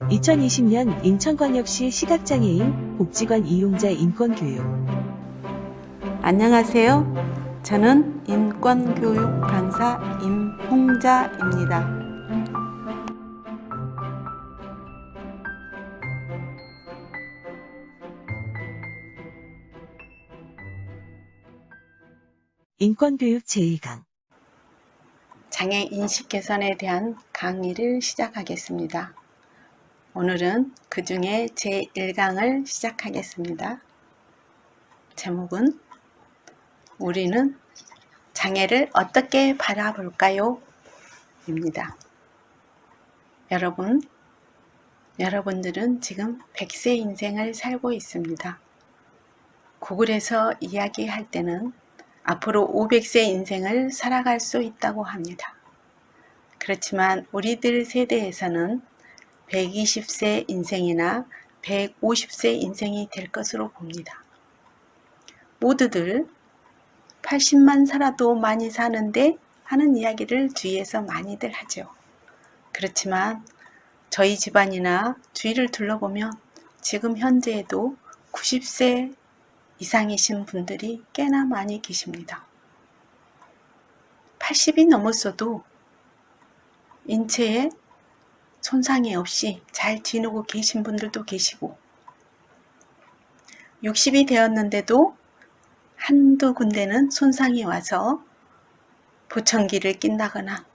2020년 인천광역시 시각장애인 복지관 이용자 인권교육. 안녕하세요. 저는 인권교육 강사 임홍자입니다. 인권교육 제2강. 장애 인식 개선에 대한 강의를 시작하겠습니다. 오늘은 그 중에 제1강을 시작하겠습니다. 제목은 우리는 장애를 어떻게 바라볼까요? 입니다. 여러분들은 지금 100세 인생을 살고 있습니다. 구글에서 이야기할 때는 앞으로 500세 인생을 살아갈 수 있다고 합니다. 그렇지만 우리들 세대에서는 120세 인생이나 150세 인생이 될 것으로 봅니다. 모두들 80만 살아도 많이 사는데 하는 이야기를 주위에서 많이들 하죠. 그렇지만 저희 집안이나 주위를 둘러보면 지금 현재에도 90세 이상이신 분들이 꽤나 많이 계십니다. 80이 넘었어도 인체에 손상이 없이 잘 지내고 계신 분들도 계시고 60이 되었는데도 한두 군데는 손상이 와서 보청기를 낀다거나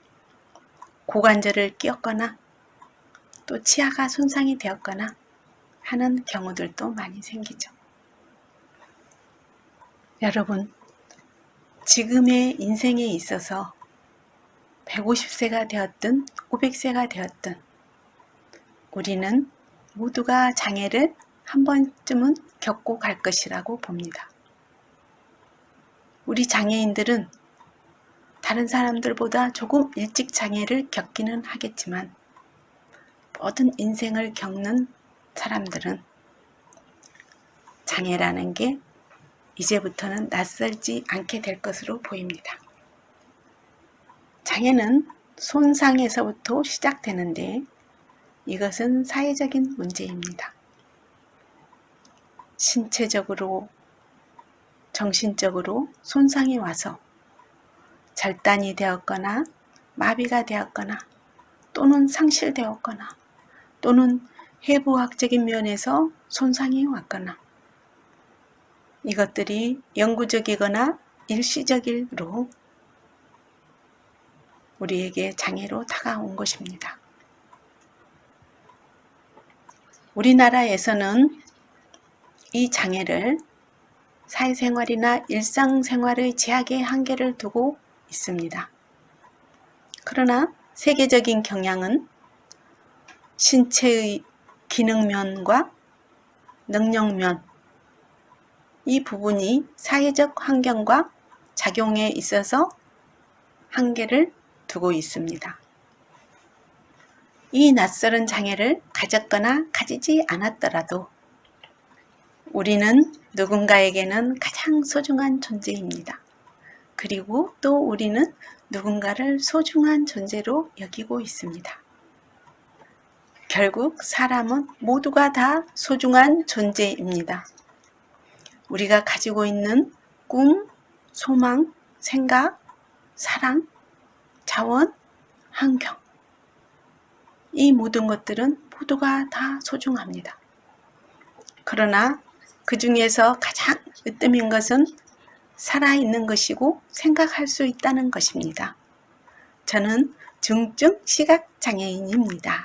고관절을 끼었거나 또 치아가 손상이 되었거나 하는 경우들도 많이 생기죠. 여러분, 지금의 인생에 있어서 150세가 되었든 500세가 되었든 우리는 모두가 장애를 한 번쯤은 겪고 갈 것이라고 봅니다. 우리 장애인들은 다른 사람들보다 조금 일찍 장애를 겪기는 하겠지만 모든 인생을 겪는 사람들은 장애라는 게 이제부터는 낯설지 않게 될 것으로 보입니다. 장애는 손상에서부터 시작되는데 이것은 사회적인 문제입니다. 신체적으로, 정신적으로 손상이 와서 절단이 되었거나 마비가 되었거나 또는 상실되었거나 또는 해부학적인 면에서 손상이 왔거나 이것들이 영구적이거나 일시적으로 우리에게 장애로 다가온 것입니다. 우리나라에서는 이 장애를 사회생활이나 일상생활의 제약의 한계를 두고 있습니다. 그러나 세계적인 경향은 신체의 기능면과 능력면 이 부분이 사회적 환경과 작용에 있어서 한계를 두고 있습니다. 이 낯설은 장애를 가졌거나 가지지 않았더라도 우리는 누군가에게는 가장 소중한 존재입니다. 그리고 또 우리는 누군가를 소중한 존재로 여기고 있습니다. 결국 사람은 모두가 다 소중한 존재입니다. 우리가 가지고 있는 꿈, 소망, 생각, 사랑, 자원, 환경 이 모든 것들은 모두가 다 소중합니다. 그러나 그 중에서 가장 으뜸인 것은 살아있는 것이고 생각할 수 있다는 것입니다. 저는 중증 시각장애인입니다.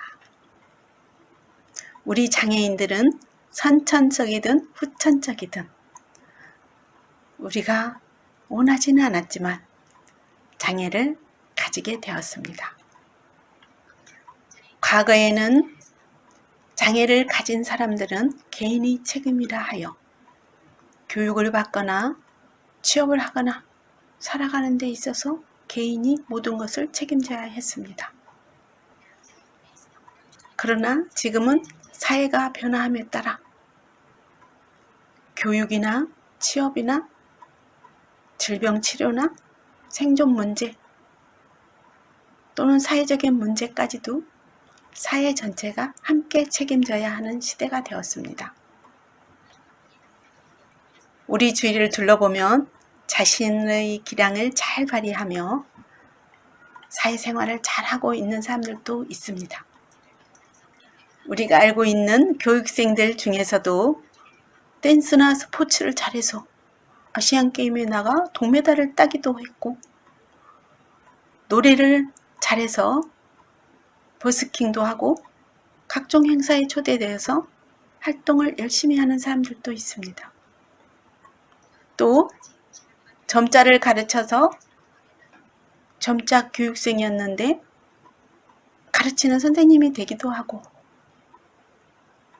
우리 장애인들은 선천적이든 후천적이든 우리가 원하지는 않았지만 장애를 가지게 되었습니다. 과거에는 장애를 가진 사람들은 개인이 책임이라 하여 교육을 받거나 취업을 하거나 살아가는 데 있어서 개인이 모든 것을 책임져야 했습니다. 그러나 지금은 사회가 변화함에 따라 교육이나 취업이나 질병 치료나 생존 문제 또는 사회적인 문제까지도 사회 전체가 함께 책임져야 하는 시대가 되었습니다. 우리 주위를 둘러보면 자신의 기량을 잘 발휘하며 사회생활을 잘하고 있는 사람들도 있습니다. 우리가 알고 있는 교육생들 중에서도 댄스나 스포츠를 잘해서 아시안게임에 나가 동메달을 따기도 했고, 노래를 잘해서 버스킹도 하고 각종 행사에 초대되어서 활동을 열심히 하는 사람들도 있습니다. 또 점자를 가르쳐서 점자 교육생이었는데 가르치는 선생님이 되기도 하고,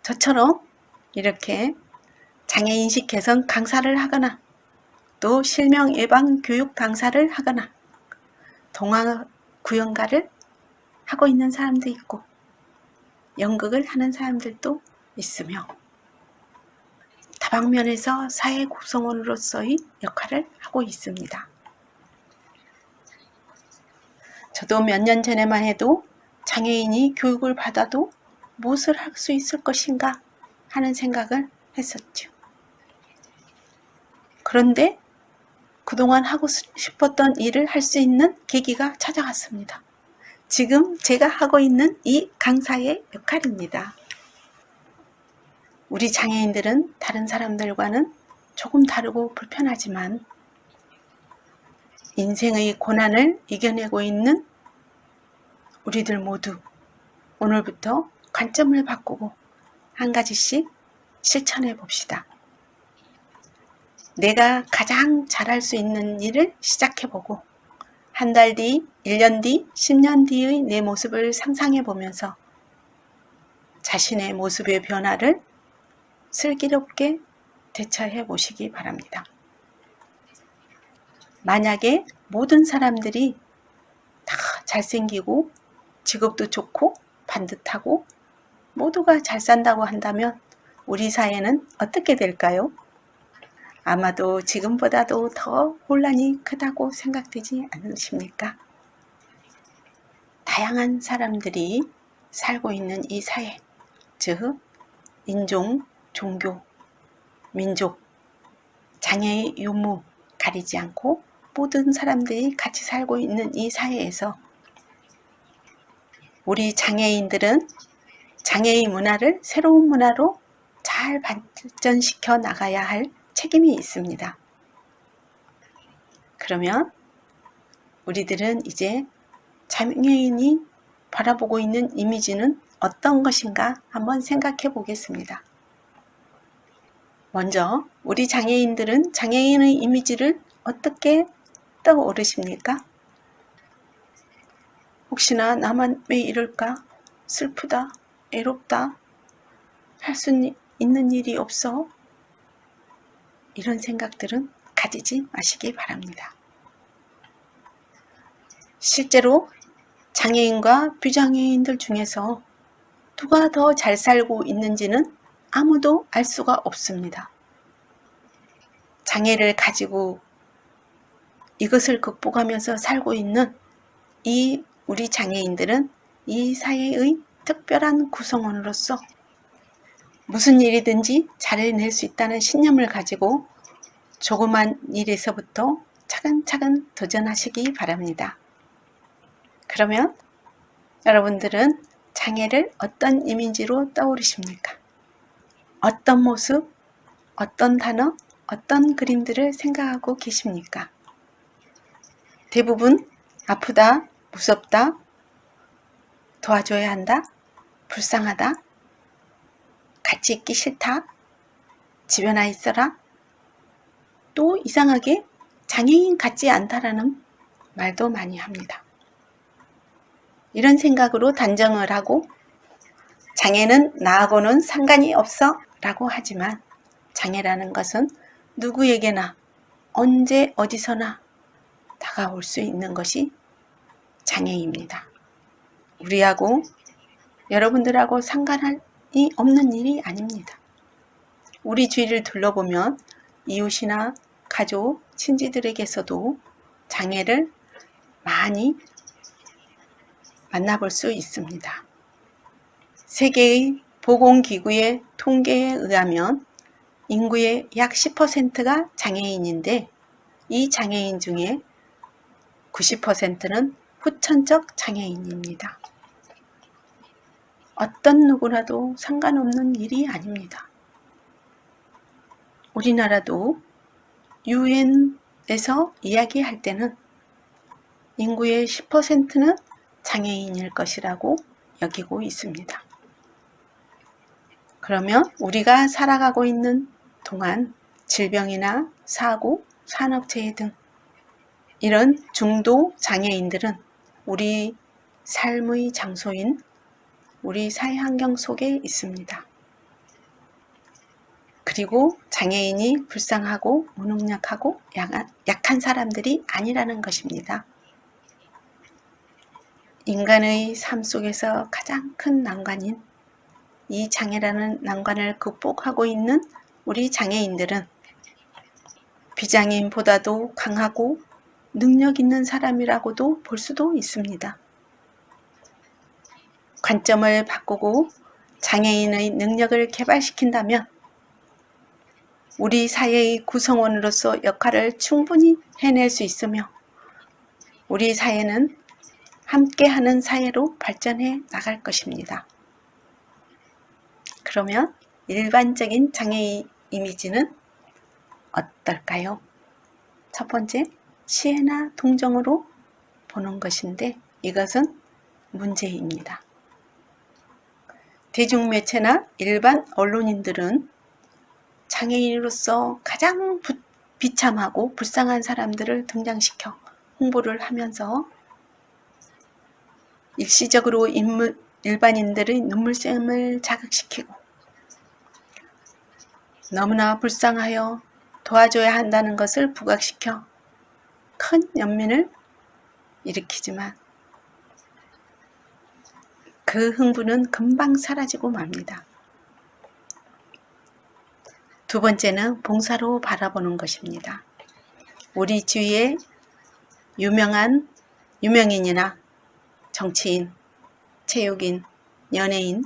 저처럼 이렇게 장애인식 개선 강사를 하거나 또 실명 예방 교육 강사를 하거나 동화 구연가를 하고 있는 사람도 있고 연극을 하는 사람들도 있으며 다방면에서 사회 구성원으로서의 역할을 하고 있습니다. 저도 몇 년 전에만 해도 장애인이 교육을 받아도 무엇을 할 수 있을 것인가 하는 생각을 했었죠. 그런데 그동안 하고 싶었던 일을 할 수 있는 계기가 찾아왔습니다. 지금 제가 하고 있는 이 강사의 역할입니다. 우리 장애인들은 다른 사람들과는 조금 다르고 불편하지만 인생의 고난을 이겨내고 있는 우리들 모두 오늘부터 관점을 바꾸고 한 가지씩 실천해 봅시다. 내가 가장 잘할 수 있는 일을 시작해보고 한 달 뒤, 1년 뒤, 10년 뒤의 내 모습을 상상해 보면서 자신의 모습의 변화를 슬기롭게 대처해 보시기 바랍니다. 만약에 모든 사람들이 다 잘생기고 직업도 좋고 반듯하고 모두가 잘 산다고 한다면 우리 사회는 어떻게 될까요? 아마도 지금보다도 더 혼란이 크다고 생각되지 않으십니까? 다양한 사람들이 살고 있는 이 사회, 즉 인종, 종교, 민족, 장애의 유무 가리지 않고 모든 사람들이 같이 살고 있는 이 사회에서 우리 장애인들은 장애의 문화를 새로운 문화로 잘 발전시켜 나가야 할 책임이 있습니다. 그러면 우리들은 이제 장애인이 바라보고 있는 이미지는 어떤 것인가 한번 생각해 보겠습니다. 먼저 우리 장애인들은 장애인의 이미지를 어떻게 떠오르십니까? 혹시나 나만 왜 이럴까? 슬프다, 애롭다, 할 수 있는 일이 없어? 이런 생각들은 가지지 마시기 바랍니다. 실제로 장애인과 비장애인들 중에서 누가 더 잘 살고 있는지는 아무도 알 수가 없습니다. 장애를 가지고 이것을 극복하면서 살고 있는 이 우리 장애인들은 이 사회의 특별한 구성원으로서 무슨 일이든지 잘해낼 수 있다는 신념을 가지고 조그만 일에서부터 차근차근 도전하시기 바랍니다. 그러면 여러분들은 장애를 어떤 이미지로 떠오르십니까? 어떤 모습, 어떤 단어, 어떤 그림들을 생각하고 계십니까? 대부분 아프다, 무섭다, 도와줘야 한다, 불쌍하다, 같이 있기 싫다, 집에 나 있어라, 또 이상하게 장애인 같지 않다라는 말도 많이 합니다. 이런 생각으로 단정을 하고 장애는 나하고는 상관이 없어 라고 하지만 장애라는 것은 누구에게나 언제 어디서나 다가올 수 있는 것이 장애입니다. 우리하고 여러분들하고 상관이 없는 일이 아닙니다. 우리 주위를 둘러보면 이웃이나 가족, 친지들에게서도 장애를 많이 만나볼 수 있습니다. 세계의 보건기구의 통계에 의하면 인구의 약 10%가 장애인인데 이 장애인 중에 90%는 후천적 장애인입니다. 어떤 누구라도 상관없는 일이 아닙니다. 우리나라도 유엔에서 이야기할 때는 인구의 10%는 장애인일 것이라고 여기고 있습니다. 그러면 우리가 살아가고 있는 동안 질병이나 사고, 산업재해 등 이런 중도 장애인들은 우리 삶의 장소인 우리 사회 환경 속에 있습니다. 그리고 장애인이 불쌍하고 무능력하고 약한 사람들이 아니라는 것입니다. 인간의 삶 속에서 가장 큰 난관인 이 장애라는 난관을 극복하고 있는 우리 장애인들은 비장애인보다도 강하고 능력 있는 사람이라고도 볼 수도 있습니다. 관점을 바꾸고 장애인의 능력을 개발시킨다면 우리 사회의 구성원으로서 역할을 충분히 해낼 수 있으며 우리 사회는 함께하는 사회로 발전해 나갈 것입니다. 그러면 일반적인 장애인 이미지는 어떨까요? 첫 번째, 시혜나 동정으로 보는 것인데 이것은 문제입니다. 대중매체나 일반 언론인들은 장애인으로서 가장 비참하고 불쌍한 사람들을 등장시켜 홍보를 하면서 일시적으로 일반인들의 눈물샘을 자극시키고 너무나 불쌍하여 도와줘야 한다는 것을 부각시켜 큰 연민을 일으키지만 그 흥분은 금방 사라지고 맙니다. 두 번째는 봉사로 바라보는 것입니다. 우리 주위에 유명인이나 정치인, 체육인, 연예인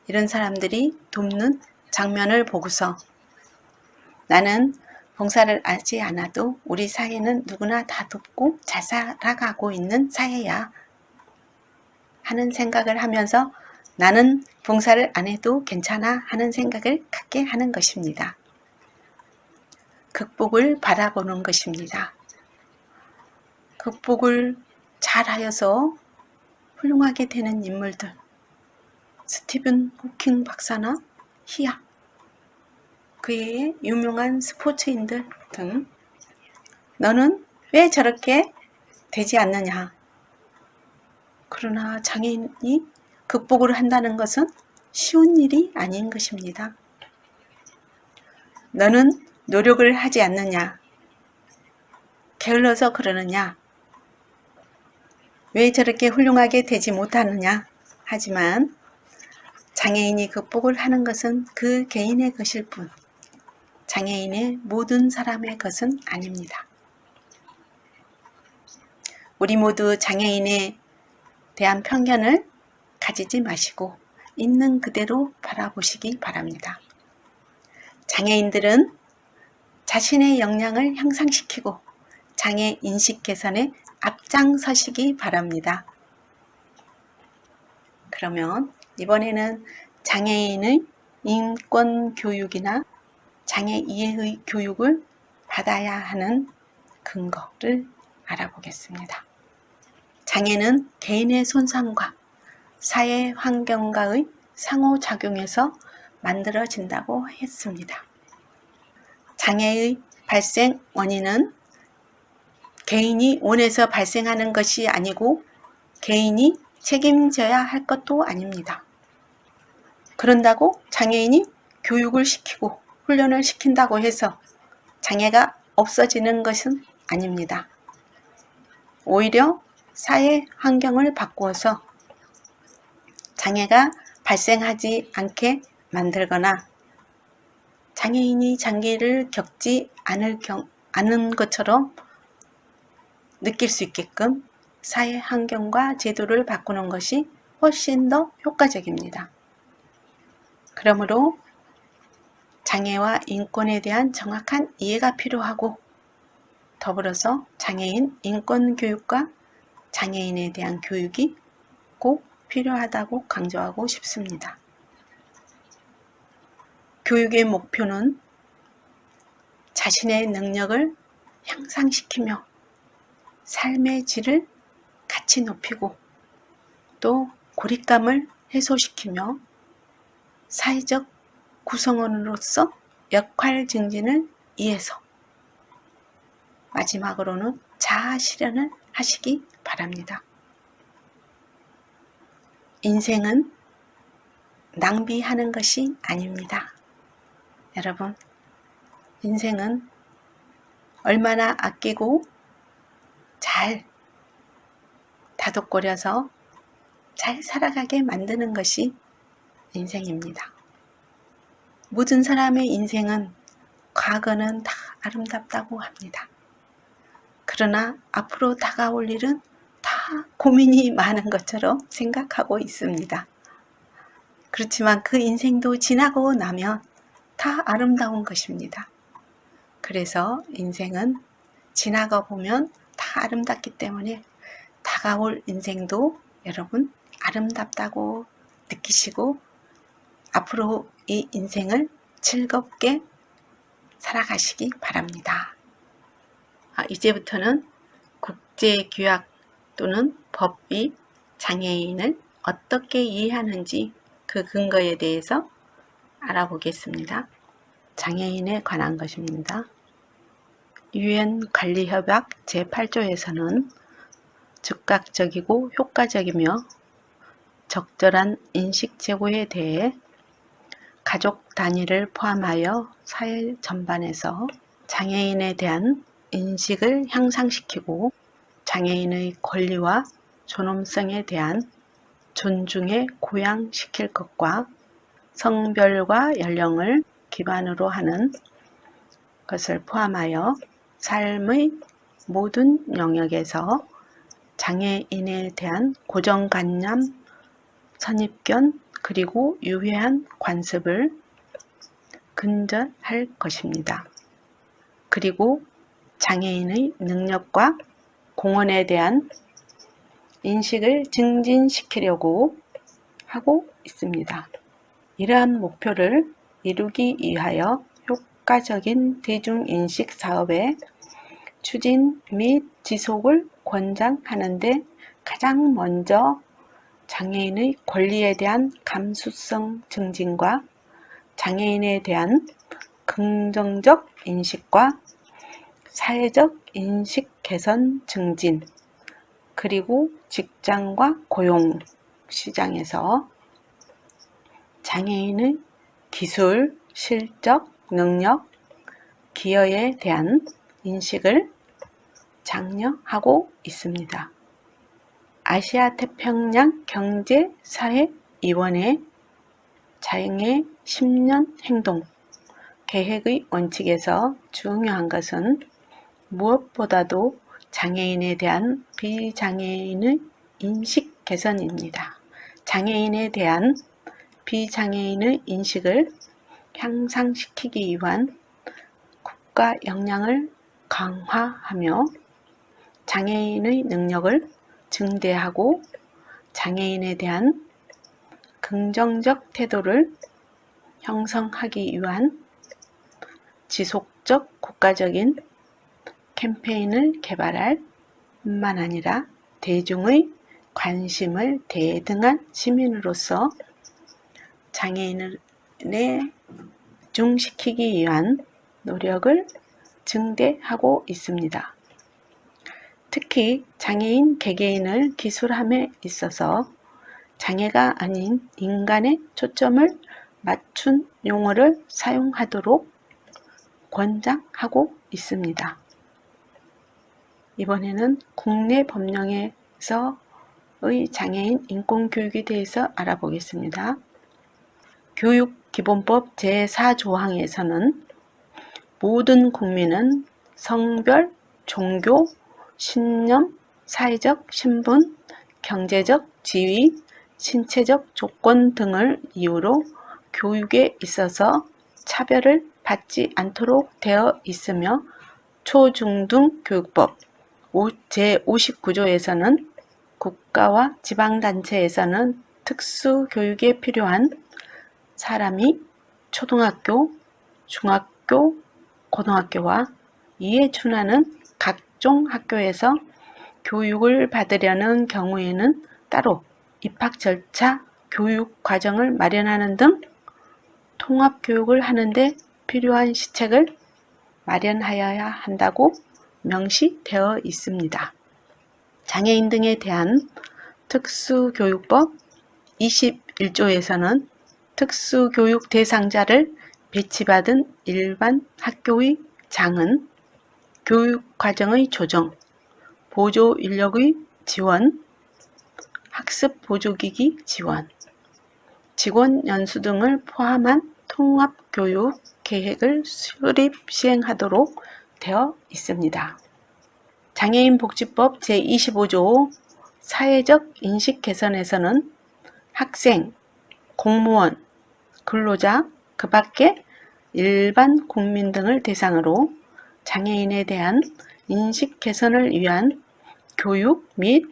이런 사람들이 돕는 장면을 보고서 나는 봉사를 하지 않아도 우리 사회는 누구나 다 돕고 잘 살아가고 있는 사회야 하는 생각을 하면서 나는 봉사를 안 해도 괜찮아 하는 생각을 갖게 하는 것입니다. 극복을 바라보는 것입니다. 극복을 잘하여서 훌륭하게 되는 인물들, 스티븐 호킹 박사나 히야, 그의 유명한 스포츠인들 등 너는 왜 저렇게 되지 않느냐? 그러나 장애인이 극복을 한다는 것은 쉬운 일이 아닌 것입니다. 너는 노력을 하지 않느냐? 게을러서 그러느냐? 왜 저렇게 훌륭하게 되지 못하느냐? 하지만 장애인이 극복을 하는 것은 그 개인의 것일 뿐 장애인의 모든 사람의 것은 아닙니다. 우리 모두 장애인에 대한 편견을 가지지 마시고 있는 그대로 바라보시기 바랍니다. 장애인들은 자신의 역량을 향상시키고 장애 인식 개선에 앞장서시기 바랍니다. 그러면 이번에는 장애인의 인권 교육이나 장애 이해의 교육을 받아야 하는 근거를 알아보겠습니다. 장애는 개인의 손상과 사회 환경과의 상호작용에서 만들어진다고 했습니다. 장애의 발생 원인은 개인이 원해서 발생하는 것이 아니고 개인이 책임져야 할 것도 아닙니다. 그런다고 장애인이 교육을 시키고 훈련을 시킨다고 해서 장애가 없어지는 것은 아닙니다. 오히려 사회 환경을 바꾸어서 장애가 발생하지 않게 만들거나 장애인이 장애를 겪지 않은 것처럼 느낄 수 있게끔 사회 환경과 제도를 바꾸는 것이 훨씬 더 효과적입니다. 그러므로 장애와 인권에 대한 정확한 이해가 필요하고 더불어서 장애인 인권 교육과 장애인에 대한 교육이 꼭 필요하다고 강조하고 싶습니다. 교육의 목표는 자신의 능력을 향상시키며 삶의 질을 같이 높이고 또 고립감을 해소시키며 사회적 구성원으로서 역할 증진을 위해서 마지막으로는 자아 실현을 하시기 바랍니다. 인생은 낭비하는 것이 아닙니다. 여러분, 인생은 얼마나 아끼고 잘 다독거려서 잘 살아가게 만드는 것이 인생입니다. 모든 사람의 인생은 과거는 다 아름답다고 합니다. 그러나 앞으로 다가올 일은 다 고민이 많은 것처럼 생각하고 있습니다. 그렇지만 그 인생도 지나고 나면 다 아름다운 것입니다. 그래서 인생은 지나가 보면 다 아름답기 때문에 다가올 인생도 여러분 아름답다고 느끼시고 앞으로 이 인생을 즐겁게 살아가시기 바랍니다. 이제부터는 국제규약 또는 법이 장애인을 어떻게 이해하는지 그 근거에 대해서 알아보겠습니다. 장애인에 관한 것입니다. 유엔 관리협약 제8조에서는 즉각적이고 효과적이며 적절한 인식 제고에 대해 가족 단위를 포함하여 사회 전반에서 장애인에 대한 인식을 향상시키고 장애인의 권리와 존엄성에 대한 존중에 고양시킬 것과 성별과 연령을 기반으로 하는 것을 포함하여 삶의 모든 영역에서 장애인에 대한 고정관념, 선입견 그리고 유해한 관습을 근절할 것입니다. 그리고 장애인의 능력과 공헌에 대한 인식을 증진시키려고 하고 있습니다. 이러한 목표를 이루기 위하여 효과적인 대중인식 사업의 추진 및 지속을 권장하는 데 가장 먼저 장애인의 권리에 대한 감수성 증진과 장애인에 대한 긍정적 인식과 사회적 인식 개선 증진, 그리고 직장과 고용 시장에서 장애인의 기술, 실적, 능력, 기여에 대한 인식을 장려하고 있습니다. 아시아 태평양 경제사회위원회 장애 10년 행동 계획의 원칙에서 중요한 것은 무엇보다도 장애인에 대한 비장애인의 인식 개선입니다. 장애인에 대한 비장애인의 인식을 향상시키기 위한 국가 역량을 강화하며 장애인의 능력을 증대하고 장애인에 대한 긍정적 태도를 형성하기 위한 지속적 국가적인 캠페인을 개발할 뿐만 아니라 대중의 관심을 대등한 시민으로서 장애인을 중시키기 위한 노력을 증대하고 있습니다. 특히 장애인 개개인을 기술함에 있어서 장애가 아닌 인간의 초점을 맞춘 용어를 사용하도록 권장하고 있습니다. 이번에는 국내 법령에서의 장애인 인권교육에 대해서 알아보겠습니다. 교육기본법 제4조항에서는 모든 국민은 성별, 종교, 신념, 사회적 신분, 경제적 지위, 신체적 조건 등을 이유로 교육에 있어서 차별을 받지 않도록 되어 있으며 초중등교육법 제59조에서는 국가와 지방단체에서는 특수교육에 필요한 사람이 초등학교, 중학교, 고등학교와 이에 준하는 각종 학교에서 교육을 받으려는 경우에는 따로 입학 절차, 교육 과정을 마련하는 등 통합교육을 하는데 필요한 시책을 마련하여야 한다고 명시되어 있습니다. 장애인 등에 대한 특수교육법 21조에서는 특수교육 대상자를 배치받은 일반 학교의 장은 교육 과정의 조정, 보조 인력의 지원, 학습 보조기기 지원, 직원 연수 등을 포함한 통합교육 계획을 수립 시행하도록 되어 있습니다. 장애인복지법 제25조 사회적 인식 개선에서는 학생, 공무원, 근로자, 그 밖에 일반 국민 등을 대상으로 장애인에 대한 인식 개선을 위한 교육 및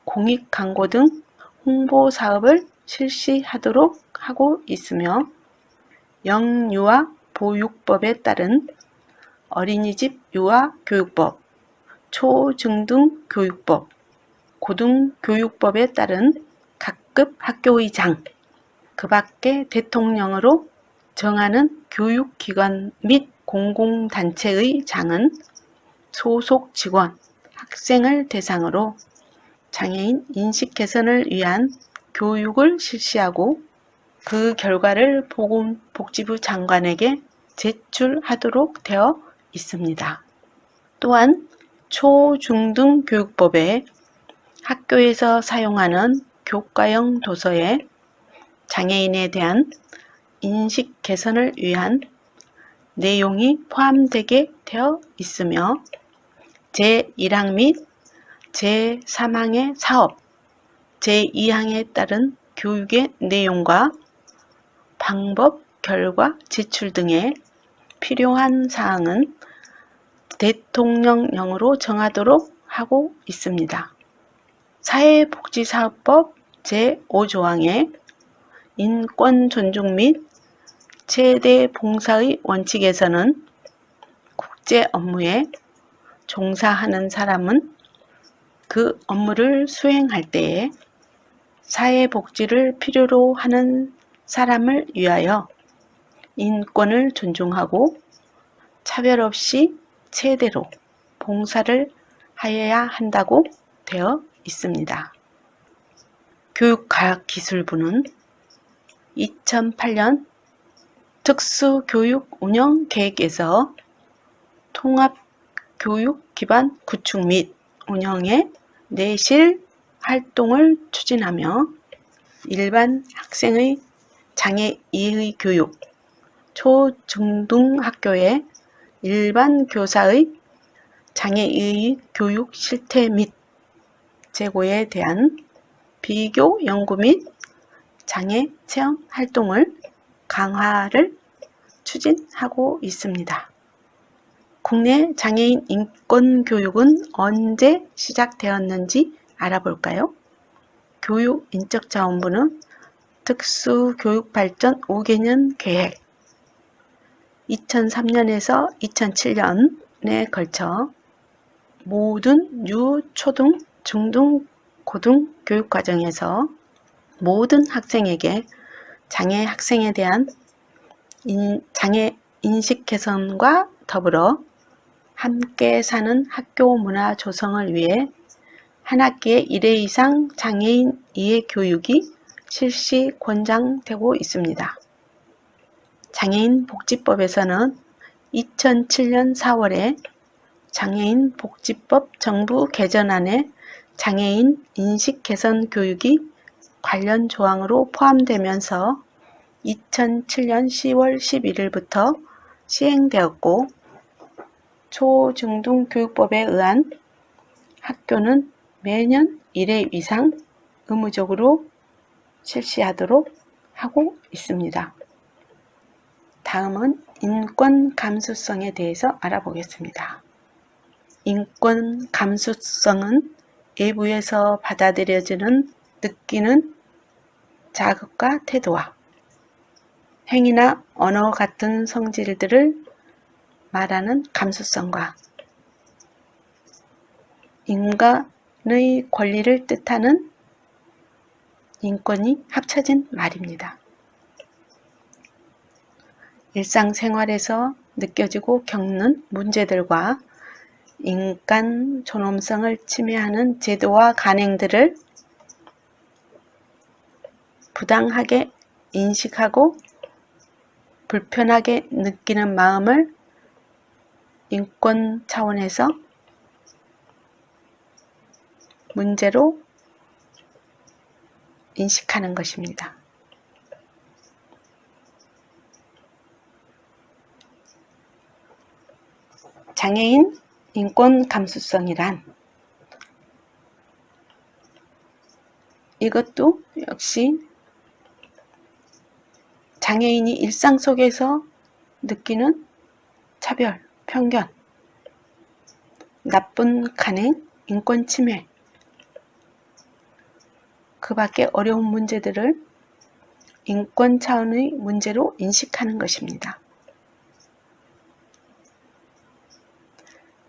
공익 광고 등 홍보 사업을 실시하도록 하고 있으며 영유아 보육법에 따른 어린이집 유아교육법, 초중등교육법, 고등교육법에 따른 각급 학교의 장, 그 밖에 대통령으로 정하는 교육기관 및 공공단체의 장은 소속 직원, 학생을 대상으로 장애인 인식 개선을 위한 교육을 실시하고 그 결과를 보건복지부 장관에게 제출하도록 되어 있습니다. 또한 초중등교육법에 학교에서 사용하는 교과형 도서에 장애인에 대한 인식 개선을 위한 내용이 포함되게 되어 있으며 제1항 및 제3항의 사업, 제2항에 따른 교육의 내용과 방법, 결과, 제출 등에 필요한 사항은 대통령령으로 정하도록 하고 있습니다. 사회복지사업법 제5조항에 인권 존중 및 최대 봉사의 원칙에서는 국제 업무에 종사하는 사람은 그 업무를 수행할 때에 사회복지를 필요로 하는 사람을 위하여 인권을 존중하고 차별 없이 최대로 봉사를 하여야 한다고 되어 있습니다. 교육과학기술부는 2008년 특수교육 운영 계획에서 통합교육 기반 구축 및 운영의 내실 활동을 추진하며 일반 학생의 장애 이해 교육, 초중등학교의 일반 교사의 장애 이해 교육 실태 및 제고에 대한 비교 연구 및 장애 체험 활동을 강화를 추진하고 있습니다. 국내 장애인 인권 교육은 언제 시작되었는지 알아볼까요? 교육인적자원부는 특수교육발전 5개년 계획 2003년에서 2007년에 걸쳐 모든 유, 초등, 중등, 고등 교육과정에서 모든 학생에게 장애 학생에 대한 장애 인식 개선과 더불어 함께 사는 학교 문화 조성을 위해 한 학기에 1회 이상 장애인 이해 교육이 실시 권장되고 있습니다. 장애인 복지법에서는 2007년 4월에 장애인 복지법 정부 개정안에 장애인 인식 개선 교육이 관련 조항으로 포함되면서 2007년 10월 11일부터 시행되었고 초중등교육법에 의한 학교는 매년 1회 이상 의무적으로 실시하도록 하고 있습니다. 다음은 인권 감수성에 대해서 알아보겠습니다. 인권 감수성은 외부에서 받아들여지는 느끼는 자극과 태도와 행위나 언어 같은 성질들을 말하는 감수성과 인간의 권리를 뜻하는 인권이 합쳐진 말입니다. 일상생활에서 느껴지고 겪는 문제들과 인간 존엄성을 침해하는 제도와 관행들을 부당하게 인식하고 불편하게 느끼는 마음을 인권 차원에서 문제로 인식하는 것입니다. 장애인 인권 감수성이란 이것도 역시 장애인이 일상 속에서 느끼는 차별, 편견, 나쁜 간행, 인권 침해, 그 밖에 어려운 문제들을 인권 차원의 문제로 인식하는 것입니다.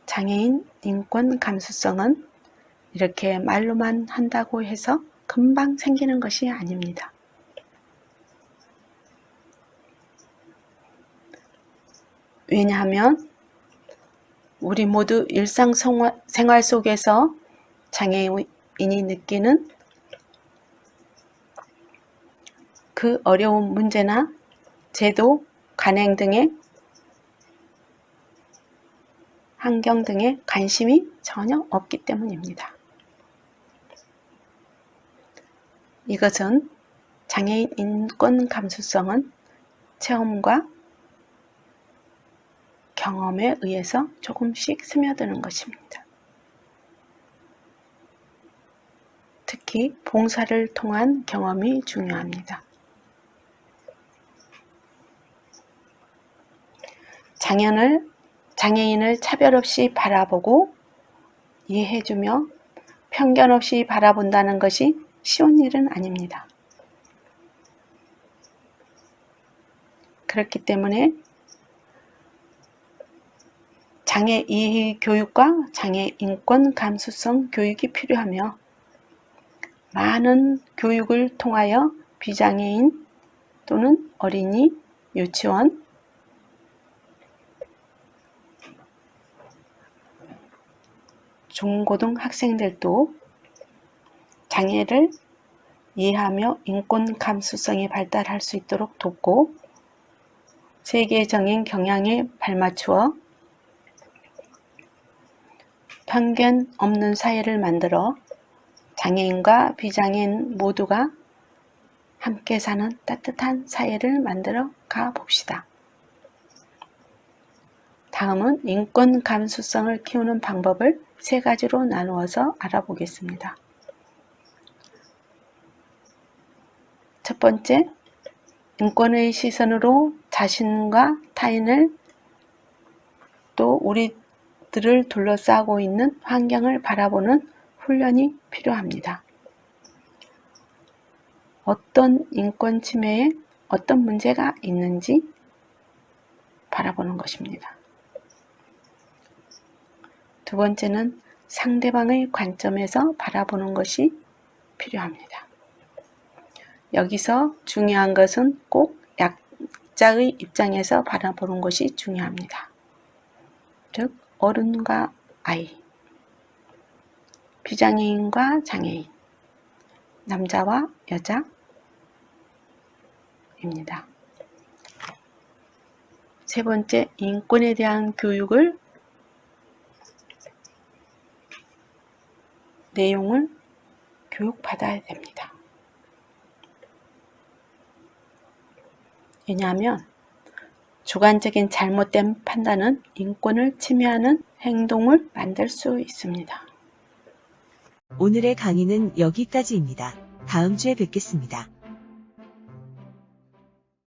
장애인 인권 감수성은 이렇게 말로만 한다고 해서 금방 생기는 것이 아닙니다. 왜냐하면 우리 모두 일상생활 속에서 장애인이 느끼는 그 어려운 문제나 제도, 관행 등의 환경 등에 관심이 전혀 없기 때문입니다. 이것은 장애인 인권 감수성은 체험과 경험에 의해서 조금씩 스며드는 것입니다. 특히 봉사를 통한 경험이 중요합니다. 장애인을 차별 없이 바라보고 이해해주며 편견 없이 바라본다는 것이 쉬운 일은 아닙니다. 그렇기 때문에 장애 이해 교육과 장애 인권 감수성 교육이 필요하며 많은 교육을 통하여 비장애인 또는 어린이, 유치원, 중고등학생들도 장애를 이해하며 인권 감수성이 발달할 수 있도록 돕고 세계적인 경향에 발맞추어 편견 없는 사회를 만들어 장애인과 비장애인 모두가 함께 사는 따뜻한 사회를 만들어 가봅시다. 다음은 인권 감수성을 키우는 방법을 3가지로 나누어서 알아보겠습니다. 첫 번째, 인권의 시선으로 자신과 타인을 또 우리들을 둘러싸고 있는 환경을 바라보는 훈련이 필요합니다. 어떤 인권 침해에 어떤 문제가 있는지 바라보는 것입니다. 두 번째는 상대방의 관점에서 바라보는 것이 필요합니다. 여기서 중요한 것은 꼭 약자의 입장에서 바라보는 것이 중요합니다. 즉 어른과 아이, 비장애인과 장애인, 남자와 여자입니다. 세 번째, 인권에 대한 교육을 내용을 교육받아야 됩니다. 왜냐하면 주관적인 잘못된 판단은 인권을 침해하는 행동을 만들 수 있습니다. 오늘의 강의는 여기까지입니다. 다음 주에 뵙겠습니다.